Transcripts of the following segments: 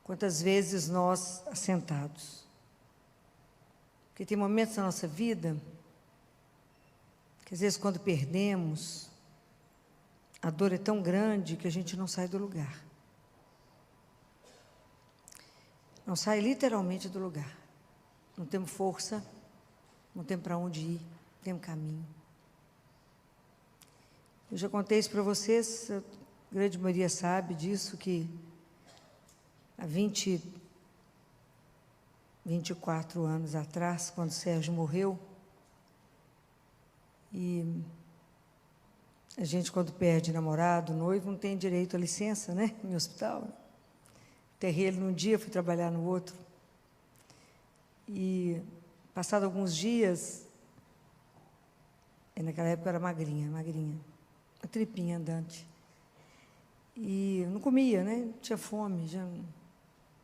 Quantas vezes nós assentados. Porque tem momentos na nossa vida que, às vezes, quando perdemos, a dor é tão grande que a gente não sai do lugar. Não sai literalmente do lugar. Não temos força, não temos para onde ir, não temos caminho. Eu já contei isso para vocês, a grande maioria sabe disso, que há 24 anos atrás, quando o Sérgio morreu, e a gente, quando perde namorado, noivo, não tem direito à licença, né, no hospital. Enterrei ele num dia, fui trabalhar no outro. E, passado alguns dias, naquela época eu era magrinha, uma tripinha andante. E não comia, né? Tinha fome,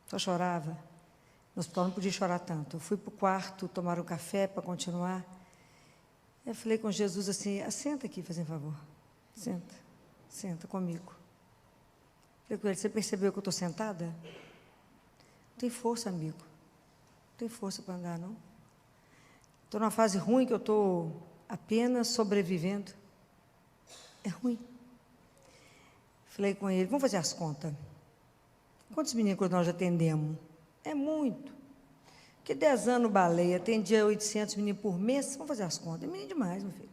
só chorava. No hospital não podia chorar tanto. Eu fui para o quarto, tomar um café para continuar. Eu falei com Jesus assim, senta aqui, fazendo favor. Senta comigo. Falei com ele, você percebeu que eu estou sentada? Não tem força, amigo. Não tem força para andar, não. Estou numa fase ruim que eu estou apenas sobrevivendo. É ruim. Falei com ele, vamos fazer as contas. Quantos meninos nós já atendemos? É muito. Porque 10 anos baleia, atendia 800 meninos por mês, vamos fazer as contas. É menino demais, meu filho.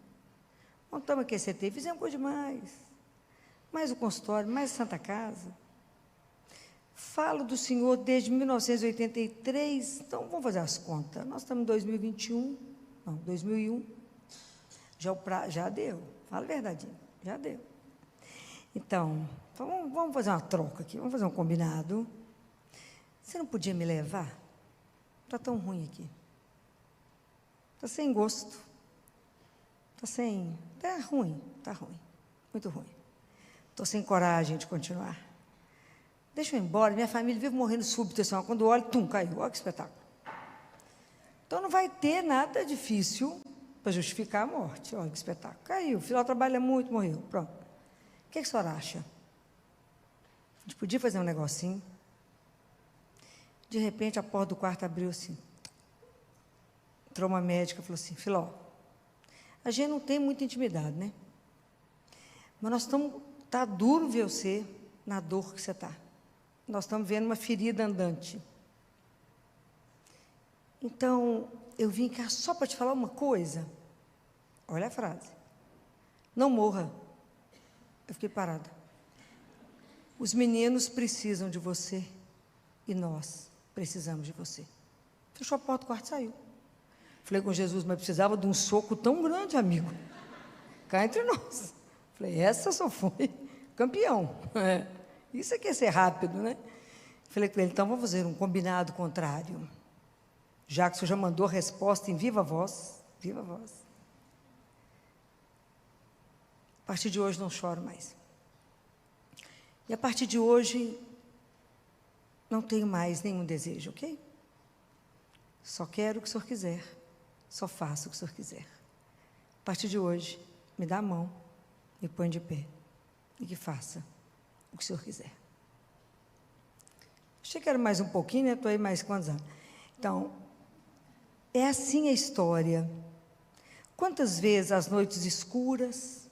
Montamos aqui a CT, fizemos coisa demais. Mais o consultório, mais a Santa Casa. Falo do Senhor desde 1983, então vamos fazer as contas. Nós estamos em 2021, não, 2001. Já deu, fala a verdade, já deu. Então, vamos fazer uma troca aqui, vamos fazer um combinado. Você não podia me levar? Está tão ruim aqui. Está sem gosto. Está ruim, muito ruim. Estou sem coragem de continuar. Deixa eu ir embora, minha família vive morrendo súbito, assim, quando olho, caiu, olha que espetáculo. Então não vai ter nada difícil para justificar a morte, olha que espetáculo. Caiu, o filho trabalha muito, morreu, pronto. O que a senhora acha? A gente podia fazer um negocinho. De repente, a porta do quarto abriu assim. Entrou uma médica e falou assim, Filó, a gente não tem muita intimidade, né? Mas nós está duro ver você na dor que você está. Nós estamos vendo uma ferida andante. Então, eu vim cá só para te falar uma coisa. Olha a frase. Não morra. Eu fiquei parada. Os meninos precisam de você e nós precisamos de você. Fechou a porta do quarto e saiu. Falei com Jesus, mas precisava de um soco tão grande, amigo. Cá entre nós. Falei, essa só foi campeão. Isso aqui é ser rápido, né? Falei com ele, então vamos fazer um combinado contrário. Já que o senhor já mandou a resposta em viva voz. A partir de hoje não choro mais. E a partir de hoje não tenho mais nenhum desejo, ok? Só quero o que o senhor quiser. Só faço o que o senhor quiser. A partir de hoje, me dá a mão, me põe de pé e que faça o que o senhor quiser. Achei que era mais um pouquinho, né? Estou aí mais quantos anos? Então, é assim a história. Quantas vezes as noites escuras,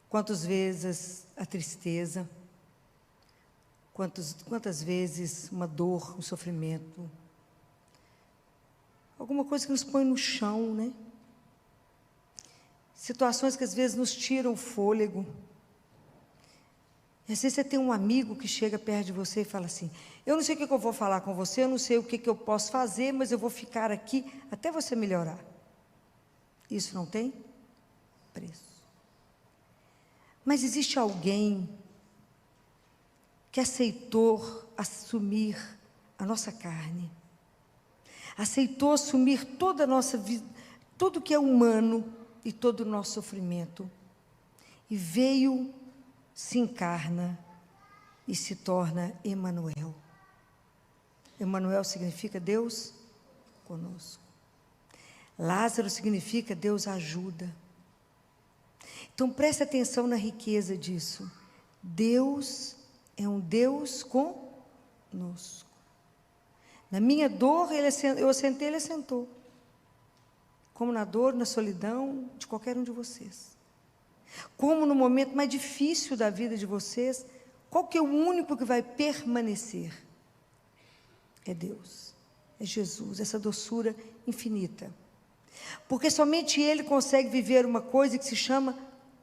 quantas vezes a tristeza, quantas vezes uma dor, um sofrimento, alguma coisa que nos põe no chão, né? Situações que às vezes nos tiram o fôlego. E às vezes você tem um amigo que chega perto de você e fala assim, eu não sei o que eu vou falar com você, eu não sei o que eu posso fazer, mas eu vou ficar aqui até você melhorar. Isso não tem preço. Mas existe alguém que aceitou assumir a nossa carne, aceitou assumir toda a nossa vida, tudo que é humano e todo o nosso sofrimento, e veio, se encarna e se torna Emanuel. Emanuel significa Deus conosco. Lázaro significa Deus ajuda. Então preste atenção na riqueza disso. Deus é um Deus conosco. Na minha dor, eu assentei, ele assentou. Como na dor, na solidão de qualquer um de vocês. Como no momento mais difícil da vida de vocês, qual que é o único que vai permanecer? É Deus, é Jesus, essa doçura infinita. Porque somente Ele consegue viver uma coisa que se chama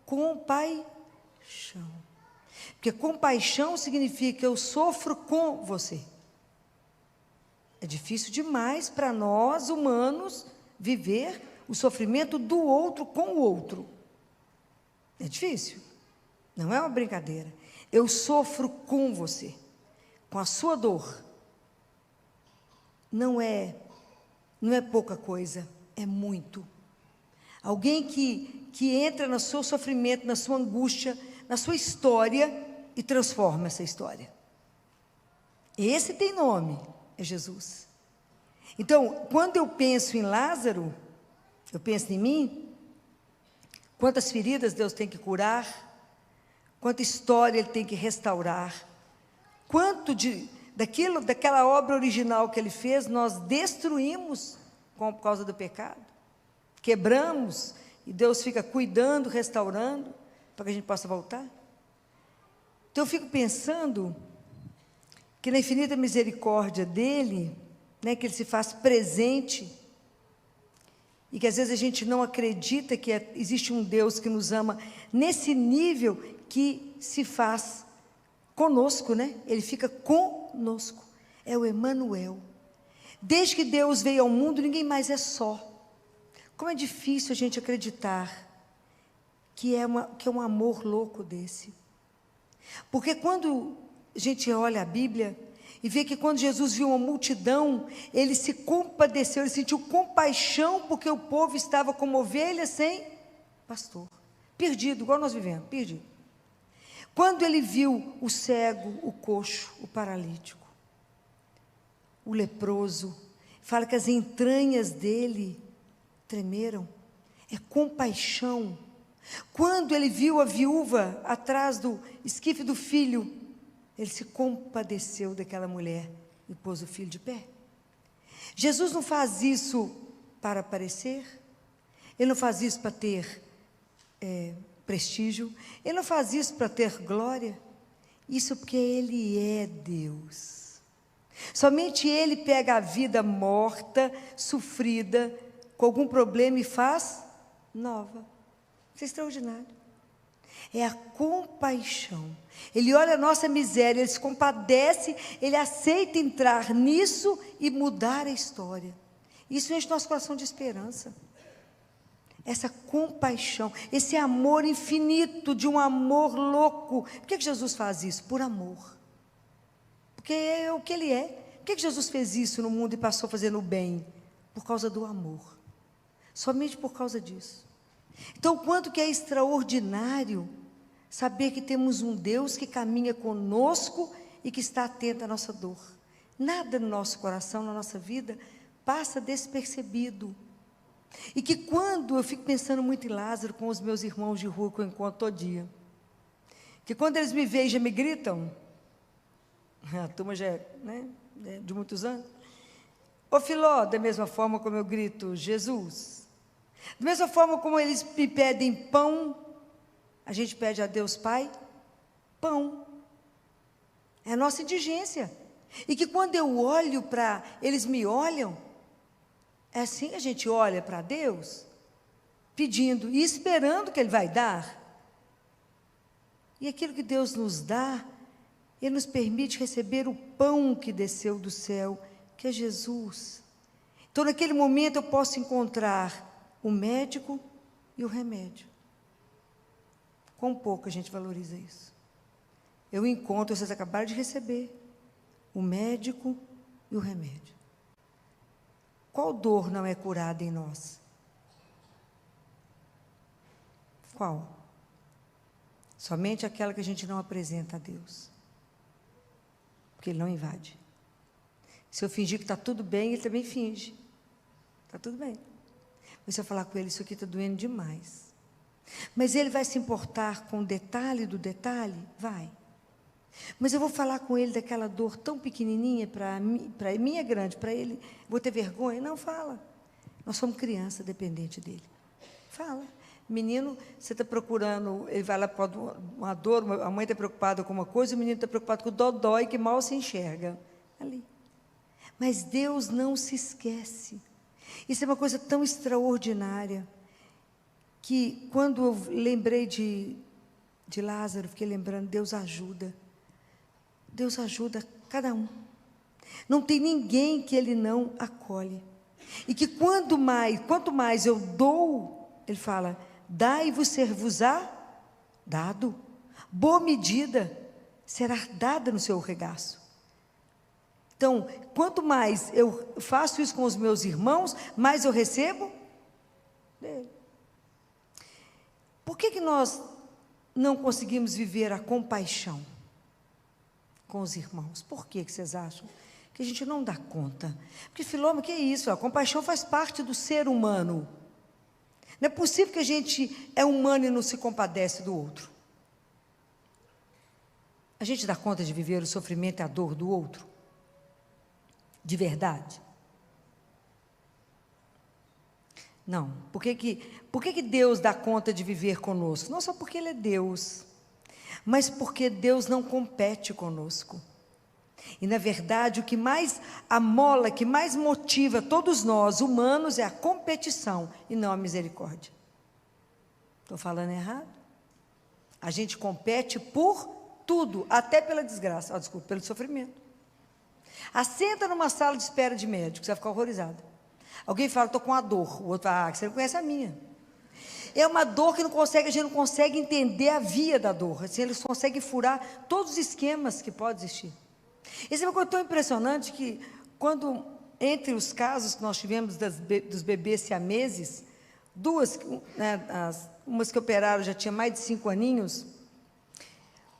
compaixão. Porque compaixão significa que eu sofro com você. É difícil demais para nós, humanos, viver o sofrimento do outro com o outro. É difícil. Não é uma brincadeira. Eu sofro com você, com a sua dor. Não é pouca coisa, é muito. Alguém que entra no seu sofrimento, na sua angústia, na sua história e transforma essa história. Esse tem nome, é Jesus. Então, quando eu penso em Lázaro, eu penso em mim, quantas feridas Deus tem que curar, quanta história Ele tem que restaurar, quanto daquela obra original que Ele fez, nós destruímos por causa do pecado, quebramos, e Deus fica cuidando, restaurando, para que a gente possa voltar. Então eu fico pensando que na infinita misericórdia dEle, né, que Ele se faz presente, e que às vezes a gente não acredita que existe um Deus que nos ama nesse nível que se faz conosco, né? Ele fica conosco, é o Emanuel. Desde que Deus veio ao mundo, ninguém mais é só. Como é difícil a gente acreditar que é um amor louco desse. Porque quando a gente olha a Bíblia e vê que quando Jesus viu uma multidão, Ele se compadeceu, Ele sentiu compaixão porque o povo estava como ovelha sem pastor. Perdido, igual nós vivemos, perdido. Quando Ele viu o cego, o coxo, o paralítico, o leproso, fala que as entranhas dele tremeram. É compaixão. Quando Ele viu a viúva atrás do esquife do filho, Ele se compadeceu daquela mulher e pôs o filho de pé. Jesus não faz isso para aparecer, Ele não faz isso para ter prestígio, Ele não faz isso para ter glória, isso porque Ele é Deus. Somente Ele pega a vida morta, sofrida, com algum problema e faz nova. Isso é extraordinário. É a compaixão. Ele olha a nossa miséria, Ele se compadece, Ele aceita entrar nisso e mudar a história. Isso enche nosso coração de esperança. Essa compaixão, esse amor infinito, de um amor louco. Por que Jesus faz isso? Por amor. Porque é o que Ele é. Por que Jesus fez isso no mundo e passou fazendo o bem? Por causa do amor. Somente por causa disso. Então, quanto que é extraordinário saber que temos um Deus que caminha conosco e que está atento à nossa dor. Nada no nosso coração, na nossa vida, passa despercebido. E que quando, eu fico pensando muito em Lázaro com os meus irmãos de rua que eu encontro todo dia, que quando eles me veem, já me gritam, a turma já é, né, de muitos anos, ô Filó, da mesma forma como eu grito, Jesus. Da mesma forma como eles me pedem pão, a gente pede a Deus Pai, pão. É a nossa indigência. E que quando eu olho para, eles me olham, é assim que a gente olha para Deus, pedindo e esperando que Ele vai dar. E aquilo que Deus nos dá, Ele nos permite receber o pão que desceu do céu, que é Jesus. Então, naquele momento, eu posso encontrar o médico e o remédio. Quão pouco a gente valoriza isso. Eu encontro, vocês acabaram de receber, o médico e o remédio. Qual dor não é curada em nós? Qual? Somente aquela que a gente não apresenta a Deus. Porque Ele não invade. Se eu fingir que está tudo bem, Ele também finge. Está tudo bem. Mas se eu falar com Ele, isso aqui está doendo demais. Mas Ele vai se importar com o detalhe do detalhe? Vai. Mas eu vou falar com ele daquela dor tão pequenininha, para mim é grande, para ele, vou ter vergonha? Não, fala. Nós somos criança dependente dele. Fala. Menino, você está procurando, ele vai lá para uma dor, a mãe está preocupada com uma coisa, o menino está preocupado com o dodói, que mal se enxerga. Ali. Mas Deus não se esquece. Isso é uma coisa tão extraordinária, que quando eu lembrei de Lázaro, fiquei lembrando, Deus ajuda cada um. Não tem ninguém que Ele não acolhe. E que quanto mais eu dou, Ele fala, dai-vos-ser-vos-á dado. Boa medida será dada no seu regaço. Então, quanto mais eu faço isso com os meus irmãos, mais eu recebo dele. Por que nós não conseguimos viver a compaixão com os irmãos? Por que vocês acham? Que a gente não dá conta. Porque, Filoma, que é isso? A compaixão faz parte do ser humano. Não é possível que a gente é humano e não se compadece do outro. A gente dá conta de viver o sofrimento e a dor do outro? De verdade? Não. Por que Deus dá conta de viver conosco? Não só porque Ele é Deus, mas porque Deus não compete conosco. E, na verdade, o que mais amola, que mais motiva todos nós, humanos, é a competição e não a misericórdia. Estou falando errado? A gente compete por tudo, até pela desgraça, desculpa, pelo sofrimento. Assenta numa sala de espera de médico, você vai ficar horrorizada. Alguém fala, estou com uma dor. O outro fala, você não conhece a minha. É uma dor que a gente não consegue entender a via da dor. Assim, eles conseguem furar todos os esquemas que podem existir. Isso é uma coisa tão impressionante que, quando, entre os casos que nós tivemos dos bebês siameses, duas, umas que operaram já tinha mais de 5 aninhos,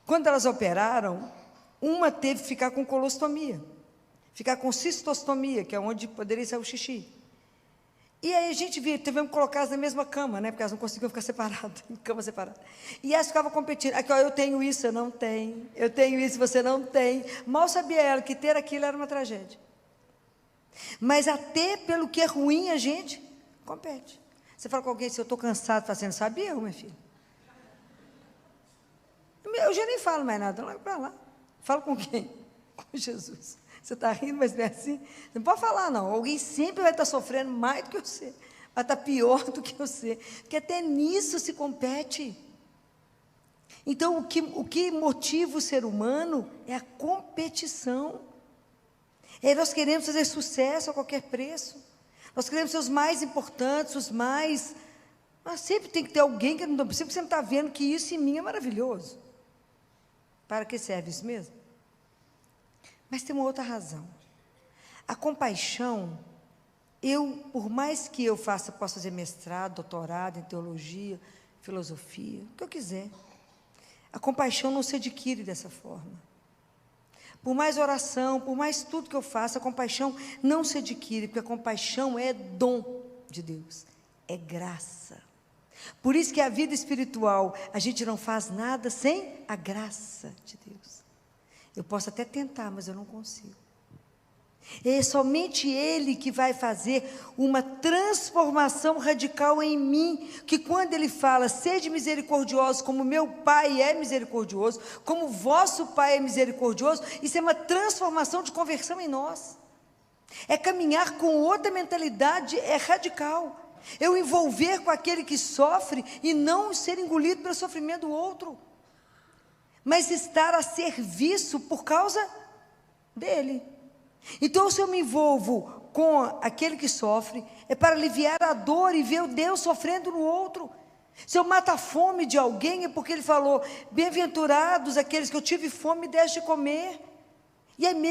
quando elas operaram, uma teve que ficar com colostomia, ficar com cistostomia, que é onde poderia sair o xixi. E aí a gente tivemos que colocá-las na mesma cama, porque elas não conseguiam ficar separadas, em cama separada. E elas ficavam competindo. Aqui, ó, eu tenho isso, você não tem. Eu tenho isso, você não tem. Mal sabia ela que ter aquilo era uma tragédia. Mas até pelo que é ruim, a gente compete. Você fala com alguém, se eu estou cansado, fazendo, sabia eu, minha filha? Eu já nem falo mais nada, lá para lá. Falo com quem? Com Jesus. Você está rindo, mas não é assim? Você não pode falar, não. Alguém sempre vai estar sofrendo mais do que você. Vai estar pior do que você. Porque até nisso se compete. Então, o que motiva o ser humano é a competição. Nós queremos fazer sucesso a qualquer preço. Nós queremos ser os mais importantes, os mais... Mas sempre tem que ter alguém que não... Sempre você não está vendo que isso em mim é maravilhoso. Para que serve isso mesmo? Mas tem uma outra razão. A compaixão, por mais que eu possa fazer mestrado, doutorado em teologia, filosofia, o que eu quiser, a compaixão não se adquire dessa forma. Por mais oração, por mais tudo que eu faça, a compaixão não se adquire, porque a compaixão é dom de Deus, é graça. Por isso que a vida espiritual, a gente não faz nada sem a graça de Deus. Eu posso até tentar, mas eu não consigo. É somente Ele que vai fazer uma transformação radical em mim, que quando Ele fala, sede misericordiosos como meu Pai é misericordioso, como vosso Pai é misericordioso, isso é uma transformação de conversão em nós. É caminhar com outra mentalidade, é radical. Eu envolver com aquele que sofre e não ser engolido pelo sofrimento do outro, mas estar a serviço por causa dele. Então, se eu me envolvo com aquele que sofre, é para aliviar a dor e ver o Deus sofrendo no outro. Se eu mato a fome de alguém, é porque ele falou, bem-aventurados aqueles que eu tive fome e deste de comer. E é meu